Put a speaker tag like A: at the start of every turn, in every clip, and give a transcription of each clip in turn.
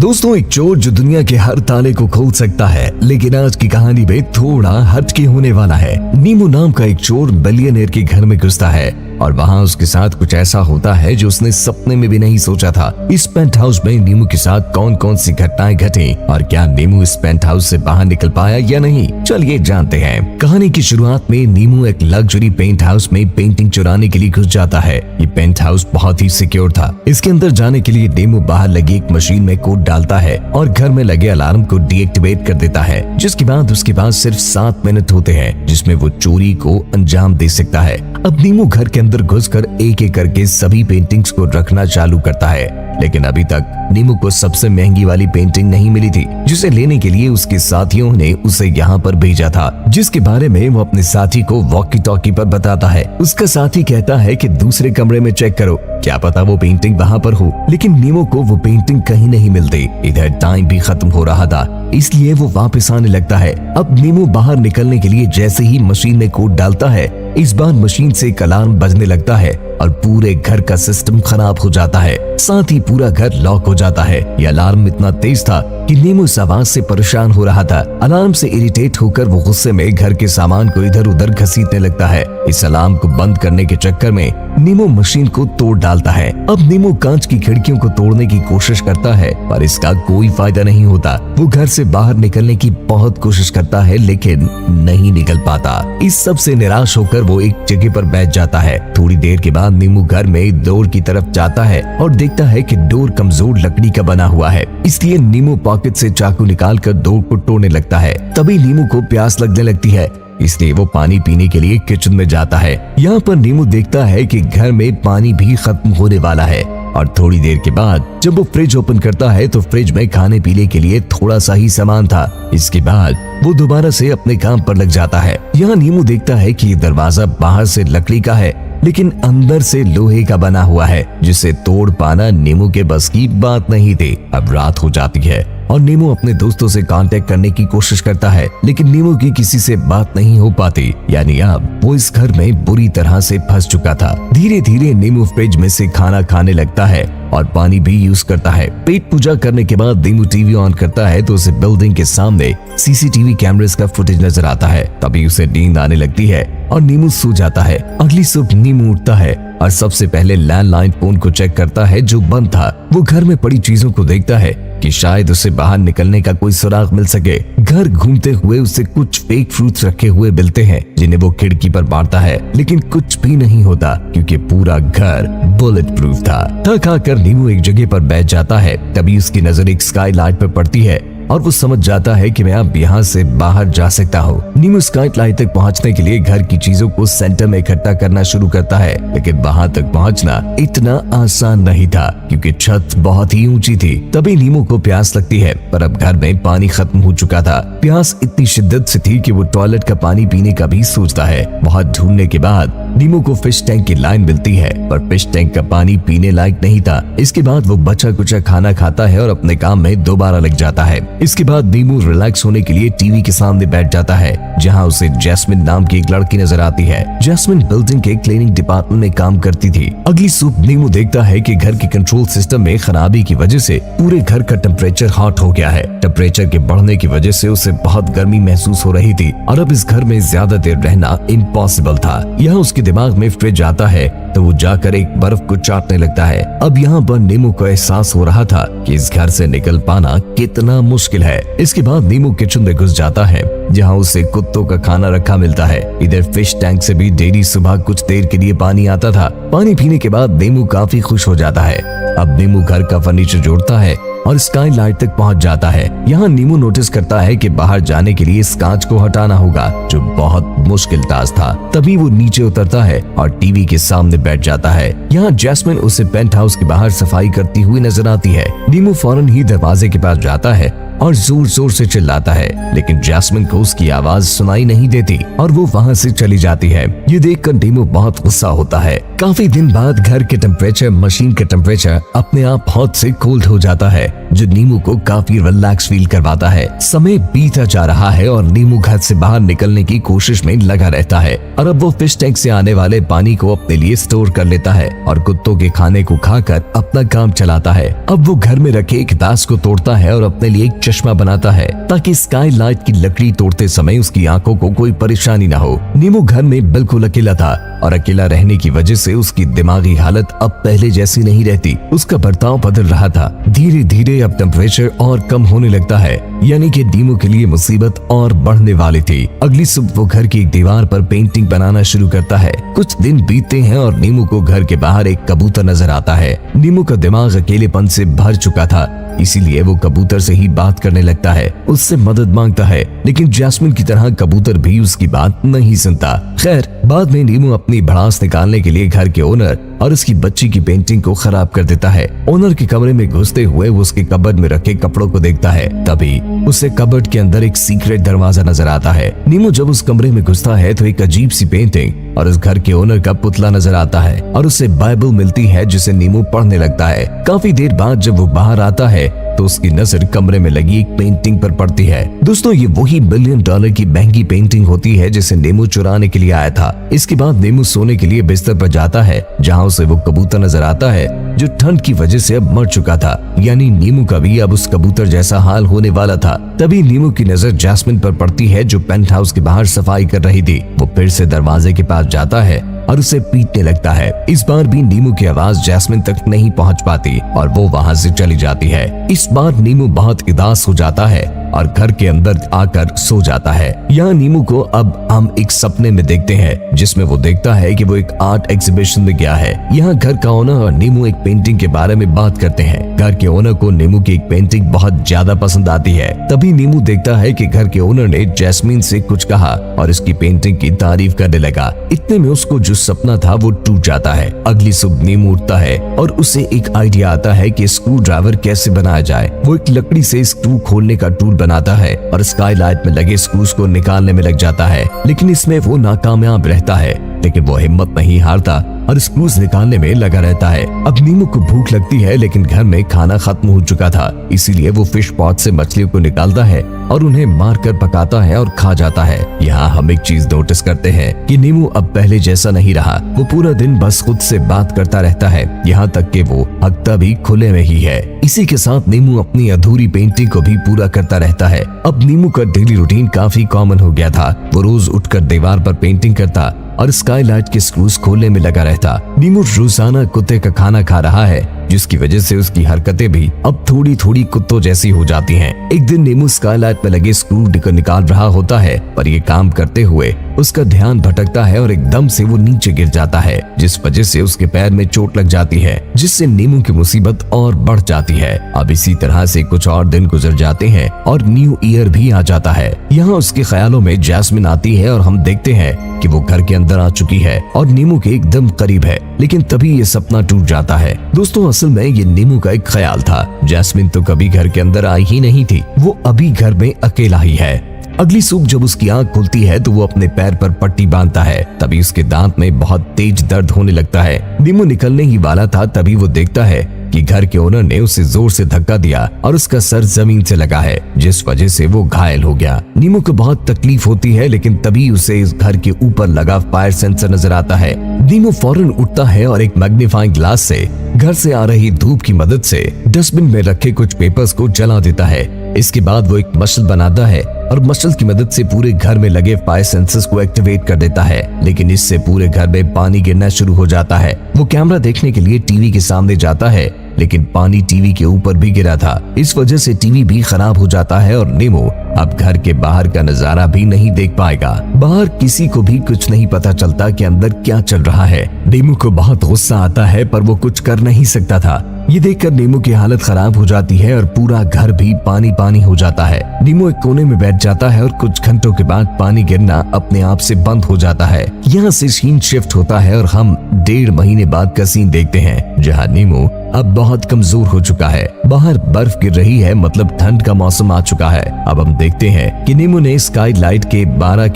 A: दोस्तों, एक चोर जो दुनिया के हर ताले को खोल सकता है, लेकिन आज की कहानी में थोड़ा हटके होने वाला है। नीमू नाम का एक चोर बिलियनेयर के घर में घुसता है और वहाँ उसके साथ कुछ ऐसा होता है जो उसने सपने में भी नहीं सोचा था। इस पेंट हाउस में नीमू के साथ कौन कौन सी घटनाएं घटी और क्या नीमू इस पेंट हाउस से बाहर निकल पाया या नहीं, चलिए जानते हैं। कहानी की शुरुआत में नीमू एक लग्जरी पेंट हाउस में पेंटिंग चुराने के लिए घुस जाता है। ये पेंट हाउस बहुत ही सिक्योर था। इसके अंदर जाने के लिए नीमू बाहर लगी एक मशीन में कोड डालता है और घर में लगे अलार्म को डीएक्टिवेट कर देता है, जिसके बाद उसके पास सिर्फ 7 मिनट होते हैं जिसमें वो चोरी को अंजाम दे सकता है। अब नीमू घर के अंदर घुसकर एक एक करके सभी पेंटिंग्स को रखना चालू करता है, लेकिन अभी तक नीमू को सबसे महंगी वाली पेंटिंग नहीं मिली थी, जिसे लेने के लिए उसके साथियों ने उसे यहाँ पर भेजा था, जिसके बारे में वो अपने साथी को वॉकी टॉकी पर बताता है। उसका साथी कहता है कि दूसरे कमरे में चेक करो, क्या पता वो पेंटिंग वहाँ पर हो, लेकिन नीमू को वो पेंटिंग कहीं नहीं मिलती। इधर टाइम भी खत्म हो रहा था, इसलिए वो वापस आने लगता है। अब नीमू बाहर निकलने के लिए जैसे ही मशीन में कोड डालता है, इस बार मशीन से एक अलार्म बजने लगता है और पूरे घर का सिस्टम खराब हो जाता है, साथ ही पूरा घर लॉक हो जाता है। यह अलार्म इतना तेज था कि नीमू इस आवाज से परेशान हो रहा था। अलार्म से इरिटेट होकर वो गुस्से में घर के सामान को इधर उधर घसीटने लगता है। इस अलार्म को बंद करने के चक्कर में नीमू मशीन को तोड़ डालता है। अब नीमू कांच की खिड़कियों को तोड़ने की कोशिश करता है, पर इसका कोई फायदा नहीं होता। वो घर से बाहर निकलने की बहुत कोशिश करता है, लेकिन नहीं निकल पाता। इस सब से निराश होकर वो एक जगह पर बैठ जाता है। थोड़ी देर के बाद नीमू घर में डोर की तरफ जाता है और देखता है कि डोर कमजोर लकड़ी का बना हुआ है, इसलिए नीमू पॉकेट से चाकू निकालकर डोर को तोड़ने लगता है। तभी नीमू को प्यास लगने लगती है, इसलिए वो पानी पीने के लिए किचन में जाता है। यहाँ पर नीमू देखता है कि घर में पानी भी खत्म होने वाला है और थोड़ी देर के बाद जब वो फ्रिज ओपन करता है तो फ्रिज में खाने पीने के लिए थोड़ा सा ही सामान था। इसके बाद वो दोबारा से अपने काम पर लग जाता है। यहाँ नीमू देखता है कि दरवाजा बाहर से लकड़ी का है, लेकिन अंदर से लोहे का बना हुआ है, जिसे तोड़ पाना नीमू के बस की बात नहीं थी। अब रात हो जाती है और नीमू अपने दोस्तों से कांटेक्ट करने की कोशिश करता है, लेकिन नीमू की किसी से बात नहीं हो पाती। यानी अब वो इस घर में बुरी तरह से फंस चुका था। धीरे धीरे नीमू फ्रिज में से खाना खाने लगता है और पानी भी यूज करता है। पेट पूजा करने के बाद नीमू टीवी ऑन करता है तो उसे बिल्डिंग के सामने सीसीटीवी कैमरेस का फुटेज नजर आता है। तभी उसे नींद आने लगती है और नीमू सो जाता है। अगली सुबह नीमू उठता है और सबसे पहले लैंडलाइन फोन को चेक करता है जो बंद था। वो घर में पड़ी चीजों को देखता है कि शायद उसे बाहर निकलने का कोई सुराग मिल सके। घर घूमते हुए उसे कुछ फेक फ्रूट्स रखे हुए मिलते हैं, जिन्हें वो खिड़की पर बांटता है, लेकिन कुछ भी नहीं होता क्योंकि पूरा घर बुलेट प्रूफ था। थक हार नीमू एक जगह पर बैठ जाता है। तभी उसकी नजर एक स्काई लाइट पर पड़ती है और वो समझ जाता है कि मैं अब यहाँ से बाहर जा सकता हूँ। नीमू स्काई लाइट तक पहुँचने के लिए घर की चीजों को सेंटर में इकट्ठा करना शुरू करता है, लेकिन वहाँ तक पहुँचना इतना आसान नहीं था क्योंकि छत बहुत ही ऊंची थी। तभी नीमू को प्यास लगती है, पर अब घर में पानी खत्म हो चुका था। प्यास इतनी शिद्दत से थी कि वो टॉयलेट का पानी पीने का भी सोचता है। बहुत ढूंढने के बाद नीमू को फिश टैंक की लाइन मिलती है, पर फिश टैंक का पानी पीने लायक नहीं था। इसके बाद वो बचा कुचा खाना खाता है और अपने काम में दोबारा लग जाता है। इसके बाद नीमू रिलैक्स होने के लिए टीवी के सामने बैठ जाता है, जहां उसे जैस्मिन नाम की एक लड़की नजर आती है। जैस्मिन बिल्डिंग के क्लीनिंग डिपार्टमेंट में काम करती थी। अगली सुबह नीमू देखता है कि घर के कंट्रोल सिस्टम में खराबी की वजह से पूरे घर का टेम्परेचर हॉट हो गया है। टेम्परेचर के बढ़ने की वजह से उसे बहुत गर्मी महसूस हो रही थी और अब इस घर में ज्यादा देर रहना इम्पॉसिबल था। यहाँ उसके दिमाग में फ्रिज आता है तो वो जाकर एक बर्फ को चाटने लगता है। अब यहाँ पर नीमू को एहसास हो रहा था कि इस घर से निकल पाना कितना मुश्किल है। इसके बाद नीमू किचन में घुस जाता है, जहाँ उसे कुत्तों का खाना रखा मिलता है। इधर फिश टैंक से भी डेली सुबह कुछ देर के लिए पानी आता था। पानी पीने के बाद नीमू काफी खुश हो जाता है। अब नीमू घर का फर्नीचर जोड़ता है और स्काई लाइट तक पहुंच जाता है। यहाँ नीमू नोटिस करता है कि बाहर जाने के लिए इस कांच को हटाना होगा, जो बहुत मुश्किल टास्क था। तभी वो नीचे उतरता है और टीवी के सामने बैठ जाता है। यहाँ जैस्मिन उसे पेंट हाउस के बाहर सफाई करती हुई नजर आती है। नीमू फौरन ही दरवाजे के पास जाता है और जोर जोर से चिल्लाता है, लेकिन जैस्मिन को उसकी आवाज सुनाई नहीं देती और वो वहाँ से चली जाती है। ये देखकर नीमू बहुत गुस्सा होता है। काफी दिन बाद घर के टेम्परेचर मशीन के टेम्परेचर अपने आप हॉट से कोल्ड हो जाता है, जो नीमू को काफी रिलैक्स फील करवाता है। समय बीता जा रहा है और नीमू घर से बाहर निकलने की कोशिश में लगा रहता है और अब वो फिश टैंक से आने वाले पानी को अपने लिए स्टोर कर लेता है और कुत्तों के खाने को खाकर अपना काम चलाता है। अब वो घर में रखे एक बांस को तोड़ता है और अपने लिए एक चश्मा बनाता है ताकि स्काई लाइट की लकड़ी तोड़ते समय उसकी आंखों को कोई परेशानी न हो। नीमू घर में बिल्कुल अकेला था और अकेला रहने की वजह से उसकी दिमागी हालत अब पहले जैसी नहीं रहती। उसका बर्ताव बदल रहा था। धीरे धीरे अब टेम्परेचर और कम होने लगता है, यानी कि नीमू के लिए मुसीबत और बढ़ने वाली थी। अगली सुबह वो घर की एक दीवार पर पेंटिंग बनाना शुरू करता है। कुछ दिन बीतते हैं और नीमू को घर के बाहर एक कबूतर नजर आता है। नीमू का दिमाग अकेलेपन से भर चुका था, इसीलिए वो कबूतर से ही बात करने लगता है, उससे मदद मांगता है, लेकिन जैस्मिन की तरह कबूतर भी उसकी बात नहीं सुनता। खैर, बाद में नीमू अपनी भड़ास निकालने के लिए घर के ओनर और उसकी बच्ची की पेंटिंग को खराब कर देता है। ओनर के कमरे में घुसते हुए वो उसके कबर्ड में रखे कपड़ों को देखता है। तभी उसे कबर्ड के अंदर एक सीक्रेट दरवाजा नजर आता है। नीमू जब उस कमरे में घुसता है तो एक अजीब सी पेंटिंग और उस घर के ओनर का पुतला नजर आता है और उसे बाइबल मिलती है, जिसे नीमू पढ़ने लगता है। काफी देर बाद जब वो बाहर आता है तो उसकी नजर कमरे में लगी एक पेंटिंग पर पड़ती है। दोस्तों, ये वही $1 बिलियन की महंगी पेंटिंग होती है जिसे नीमू चुराने के लिए आया था। इसके बाद नीमू सोने के लिए बिस्तर पर जाता है, जहाँ उसे वो कबूतर नजर आता है जो ठंड की वजह से अब मर चुका था, यानी नीमू का भी अब उस कबूतर जैसा हाल होने वाला था। तभी नीमू की नजर जैस्मिन पर पड़ती है, जो पेंट हाउस के बाहर सफाई कर रही थी। वो फिर से दरवाजे के पास जाता है और उसे पीटने लगता है। इस बार भी नीमू की आवाज जैस्मिन तक नहीं पहुंच पाती और वो वहां से चली जाती है। इस बार नीमू बहुत उदास हो जाता है और घर के अंदर आकर सो जाता है। यहाँ नीमू को अब हम एक सपने में देखते हैं, जिसमें वो देखता है कि वो एक आर्ट एग्जीबिशन में गया है। यहाँ घर का ओनर और नीमू एक पेंटिंग के बारे में बात करते हैं। घर के ओनर को नीमू की एक पेंटिंग बहुत ज्यादा पसंद आती है। तभी नीमू देखता है कि घर के ओनर ने जैस्मिन से कुछ कहा और इसकी पेंटिंग की तारीफ करने लगा। इतने में उसको जो सपना था वो टूट जाता है। अगली सुबह नीमू उठता है और उसे एक आइडिया आता है कि स्क्रू ड्राइवर कैसे बनाया जाए। वो एक लकड़ी से स्क्रू खोलने का टूल बनाता है और स्काई लाइट में लगे स्क्रूज को निकालने में लग जाता है, लेकिन इसमें वो नाकामयाब रहता है। लेकिन वो हिम्मत नहीं हारता और स्क्रूज निकालने में लगा रहता है। अब नीमू को भूख लगती है, लेकिन घर में खाना खत्म हो चुका था, इसीलिए वो फिश पॉट से मछलियों को निकालता है और उन्हें मारकर पकाता है और खा जाता है। यहाँ हम एक चीज नोटिस करते हैं कि नीमू अब पहले जैसा नहीं रहा। वो पूरा दिन बस खुद से बात करता रहता है, यहाँ तक कि वो हकता भी खुले में ही है। इसी के साथ नीमू अपनी अधूरी पेंटिंग को भी पूरा करता रहता है। अब नीमू का डेली रूटीन काफी कॉमन हो गया था। वो रोज उठकर दीवार पर पेंटिंग करता और स्काई लाइट के स्क्रूज खोलने में लगा रहता। नीमू रोजाना कुत्ते का खाना खा रहा है, जिसकी वजह से उसकी हरकतें भी अब थोड़ी थोड़ी कुत्तों जैसी हो जाती हैं। एक दिन नीमू स्काई लाइट में लगे स्क्रू निकाल रहा होता है, पर ये काम करते हुए उसका ध्यान भटकता है और एकदम से वो नीचे गिर जाता है, जिस वजह से उसके पैर में चोट लग जाती है, जिससे नीमू की मुसीबत और बढ़ जाती है। अब इसी तरह से कुछ और दिन गुजर जाते हैं और न्यू ईयर भी आ जाता है। यहाँ उसके ख्यालों में जैस्मिन आती है और हम देखते हैं कि वो घर के अंदर आ चुकी है और नीमू के एकदम करीब है, लेकिन तभी ये सपना टूट जाता है। दोस्तों, असल में ये नीमू का एक ख्याल था। जैस्मिन तो कभी घर के अंदर आई ही नहीं थी, वो अभी घर में अकेला ही है। अगली सुबह जब उसकी आंख खुलती है तो वो अपने पैर पर पट्टी बांधता है। तभी उसके दांत में बहुत तेज दर्द होने लगता है। नीमू निकलने ही वाला था, तभी वो देखता है कि घर के ओनर ने उसे जोर से धक्का दिया और उसका सर जमीन से लगा है, जिस वजह से वो घायल हो गया। नीमू को बहुत तकलीफ होती है, लेकिन तभी उसे इस घर के ऊपर लगा फायर सेंसर नजर आता है। नीमू फौरन उठता है और एक मैग्नीफाइंग ग्लास से घर से आ रही धूप की मदद से डस्टबिन में रखे कुछ पेपर्स को जला देता है। इसके बाद वो एक मशल बनाता है और मशल की मदद से पूरे घर में लगे फायर सेंसर्स को एक्टिवेट कर देता है, लेकिन इससे पूरे घर में पानी गिरना शुरू हो जाता है। वो कैमरा देखने के लिए टीवी के सामने जाता है, लेकिन पानी टीवी के ऊपर भी गिरा था। इस वजह से टीवी भी खराब हो जाता है और नीमू अब घर के बाहर का नजारा भी नहीं देख पाएगा। बाहर किसी को भी कुछ नहीं पता चलता कि अंदर क्या चल रहा है। नीमू को बहुत गुस्सा आता है, पर वो कुछ कर नहीं सकता था। ये देखकर नीमू की हालत खराब हो जाती है और पूरा घर भी पानी पानी हो जाता है। नीमू एक कोने में बैठ जाता है और कुछ घंटों के बाद पानी गिरना अपने आप से बंद हो जाता है। यहाँ से सीन शिफ्ट होता है और हम 1.5 महीने बाद का सीन देखते हैं, जहाँ नीमू अब बहुत कमजोर हो चुका है। बाहर बर्फ गिर रही है, मतलब ठंड का मौसम आ चुका है। अब हम देखते हैं कि नीमू ने स्काई लाइट के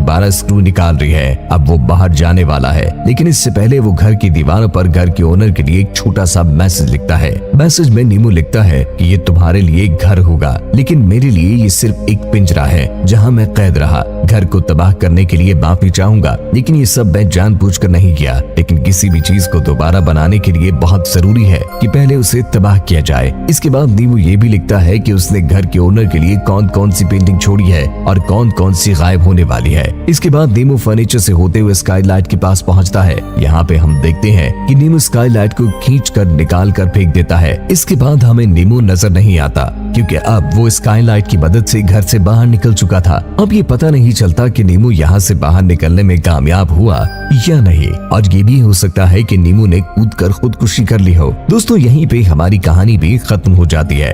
A: 12 स्क्रू निकाल रही है। अब वो बाहर जाने वाला है, लेकिन इससे पहले वो घर की दीवारों पर घर के ओनर के लिए एक छोटा सा मैसेज लिखता है। मैसेज में नीमू लिखता है कि ये तुम्हारे लिए एक घर होगा, लेकिन मेरे लिए ये सिर्फ एक पिंजरा है जहाँ मैं कैद रहा। घर को तबाह करने के लिए माफी चाहूंगा, लेकिन ये सब मैं जानबूझकर नहीं किया। लेकिन किसी भी चीज को दोबारा बनाने के लिए बहुत जरूरी है कि पहले उसे तबाह किया जाए। इसके बाद नीमू ये भी लिखता है कि उसने घर के ओनर के लिए कौन कौन सी पेंटिंग छोड़ी है और कौन कौन सी गायब होने वाली है। इसके बाद नीमू फर्नीचर से होते हुए स्काई लाइट के पास पहुंचता है। यहाँ पे हम देखते हैं कि नीमू स्काई लाइट को खींच कर निकाल कर फेंक देता है। इसके बाद हमें नीमू नजर नहीं आता, क्योंकि अब वो स्काई लाइट की मदद से घर से बाहर निकल चुका था। अब ये पता नहीं चलता कि नीमू यहाँ से बाहर निकलने में कामयाब हुआ या नहीं, और ये भी हो सकता है कि नीमू ने कूदकर खुदकुशी कर ली हो। दोस्तों, यहीं पे हमारी कहानी भी खत्म हो जाती है।